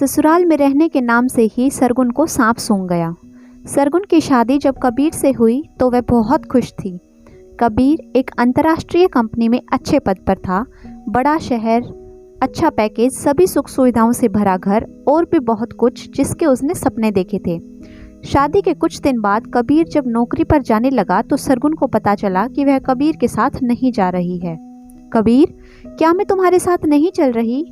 ससुराल में रहने के नाम से ही सरगुन को सांप सूंघ गया। सरगुन की शादी जब कबीर से हुई तो वह बहुत खुश थी। कबीर एक अंतर्राष्ट्रीय कंपनी में अच्छे पद पर था। बड़ा शहर, अच्छा पैकेज, सभी सुख सुविधाओं से भरा घर और भी बहुत कुछ जिसके उसने सपने देखे थे। शादी के कुछ दिन बाद कबीर जब नौकरी पर जाने लगा तो सरगुन को पता चला कि वह कबीर के साथ नहीं जा रही है। कबीर, क्या मैं तुम्हारे साथ नहीं चल रही?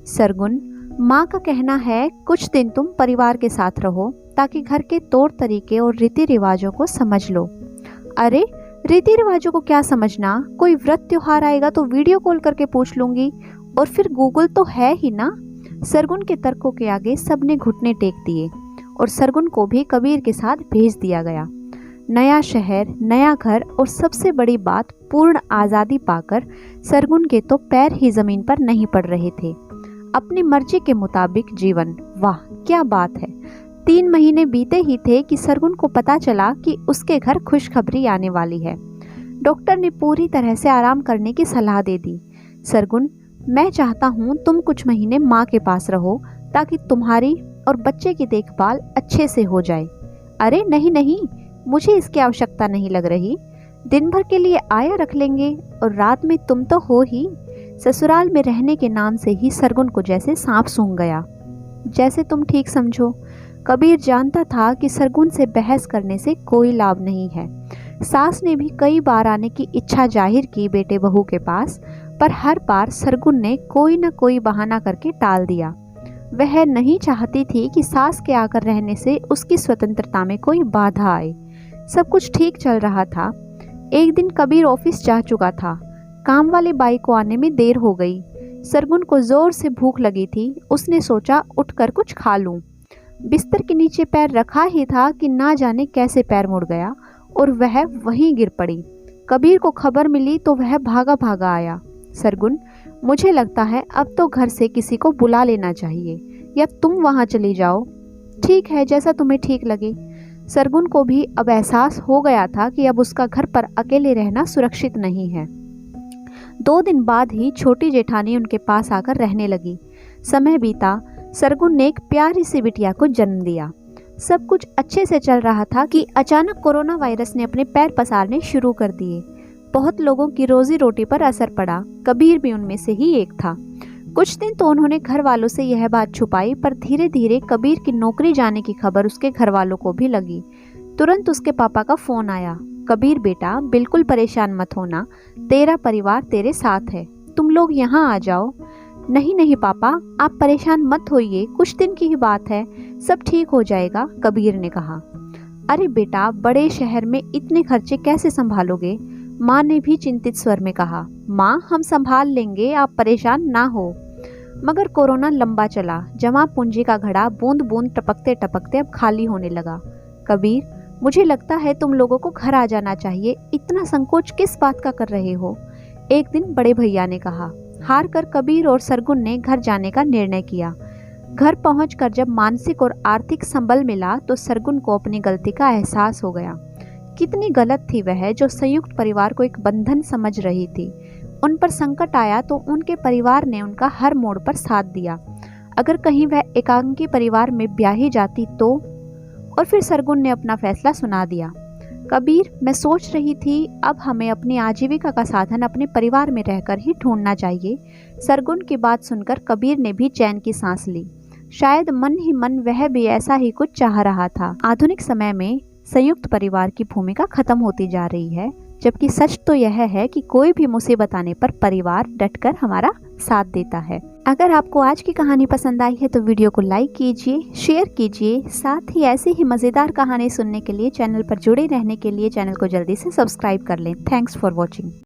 सरगुन, माँ का कहना है कुछ दिन तुम परिवार के साथ रहो ताकि घर के तौर तरीके और रीति रिवाजों को समझ लो। अरे, रीति रिवाजों को क्या समझना? कोई व्रत त्योहार आएगा तो वीडियो कॉल करके पूछ लूंगी, और फिर गूगल तो है ही ना। सरगुन के तर्कों के आगे सबने घुटने टेक दिए और सरगुन को भी कबीर के साथ भेज दिया गया। नया शहर, नया घर और सबसे बड़ी बात, पूर्ण आज़ादी पाकर सरगुन के तो पैर ही जमीन पर नहीं पड़ रहे थे। अपनी मर्जी के मुताबिक जीवन, वाह क्या बात है। 3 महीने बीते ही थे कि सरगुन को पता चला कि उसके घर खुशखबरी आने वाली है। डॉक्टर ने पूरी तरह से आराम करने की सलाह दे दी। सरगुन, मैं चाहता हूँ तुम कुछ महीने माँ के पास रहो ताकि तुम्हारी और बच्चे की देखभाल अच्छे से हो जाए। अरे नहीं नहीं, मुझे इसकी आवश्यकता नहीं लग रही। दिन भर के लिए आया रख लेंगे और रात में तुम तो हो ही। ससुराल में रहने के नाम से ही सरगुन को जैसे सांप सूंघ गया। जैसे तुम ठीक समझो। कबीर जानता था कि सरगुन से बहस करने से कोई लाभ नहीं है। सास ने भी कई बार आने की इच्छा जाहिर की बेटे बहू के पास, पर हर बार सरगुन ने कोई न कोई बहाना करके टाल दिया। वह नहीं चाहती थी कि सास के आकर रहने से उसकी स्वतंत्रता में कोई बाधा आए। सब कुछ ठीक चल रहा था। एक दिन कबीर ऑफिस जा चुका था। काम वाले बाई को आने में देर हो गई। सरगुन को जोर से भूख लगी थी। उसने सोचा उठकर कुछ खा लूं। बिस्तर के नीचे पैर रखा ही था कि ना जाने कैसे पैर मुड़ गया और वह वहीं गिर पड़ी। कबीर को खबर मिली तो वह भागा भागा आया। सरगुन, मुझे लगता है अब तो घर से किसी को बुला लेना चाहिए, या तुम वहां चली जाओ। ठीक है, जैसा तुम्हें ठीक लगे। सरगुन को भी अब एहसास हो गया था कि अब उसका घर पर अकेले रहना सुरक्षित नहीं है। 2 दिन बाद ही छोटी जेठानी उनके पास आकर रहने लगी। समय बीता। सरगुन ने एक प्यारी सी बिटिया को जन्म दिया। सब कुछ अच्छे से चल रहा था कि अचानक कोरोना वायरस ने अपने पैर पसारने शुरू कर दिए। बहुत लोगों की रोजी रोटी पर असर पड़ा। कबीर भी उनमें से ही एक था। कुछ दिन तो उन्होंने घर वालों से यह बात छुपाई, पर धीरे धीरे कबीर की नौकरी जाने की खबर उसके घर वालों को भी लगी। तुरंत उसके पापा का फोन आया। कबीर बेटा, बिल्कुल परेशान मत होना, तेरा परिवार तेरे साथ है, तुम लोग यहाँ आ जाओ। नहीं नहीं पापा, आप परेशान मत होइए, कुछ दिन की ही बात है, सब ठीक हो जाएगा, कबीर ने कहा। अरे बेटा, बड़े शहर में इतने खर्चे कैसे संभालोगे? माँ ने भी चिंतित स्वर में कहा। माँ, हम संभाल लेंगे, आप परेशान ना हो। मगर कोरोना लंबा चला। जमा पूंजी का घड़ा बूंद बूंद टपकते टपकते अब खाली होने लगा। कबीर, मुझे लगता है तुम लोगों को घर आ जाना चाहिए, इतना संकोच किस बात का कर रहे हो? एक दिन बड़े भैया ने कहा। हार कर कबीर और सरगुन ने घर जाने का निर्णय किया। घर पहुंचकर जब मानसिक और आर्थिक संबल मिला तो सरगुन को अपनी गलती का एहसास हो गया। कितनी गलत थी वह, जो संयुक्त परिवार को एक बंधन समझ रही थी। उन पर संकट आया तो उनके परिवार ने उनका हर मोड़ पर साथ दिया। अगर कहीं वह एकांकी परिवार में ब्याही जाती तो? और फिर सरगुन ने अपना फैसला सुना दिया। कबीर, मैं सोच रही थी अब हमें अपनी आजीविका का साधन अपने परिवार में रहकर ही ढूंढना चाहिए। सरगुन की बात सुनकर कबीर ने भी चैन की सांस ली। शायद मन ही मन वह भी ऐसा ही कुछ चाह रहा था। आधुनिक समय में संयुक्त परिवार की भूमिका खत्म होती जा रही है, जबकि सच तो यह है कि कोई भी मुसीबत आने पर परिवार डटकर हमारा साथ देता है। अगर आपको आज की कहानी पसंद आई है तो वीडियो को लाइक कीजिए, शेयर कीजिए। साथ ही ऐसी ही मज़ेदार कहानी सुनने के लिए, चैनल पर जुड़े रहने के लिए चैनल को जल्दी से सब्सक्राइब कर लें। Thanks for watching.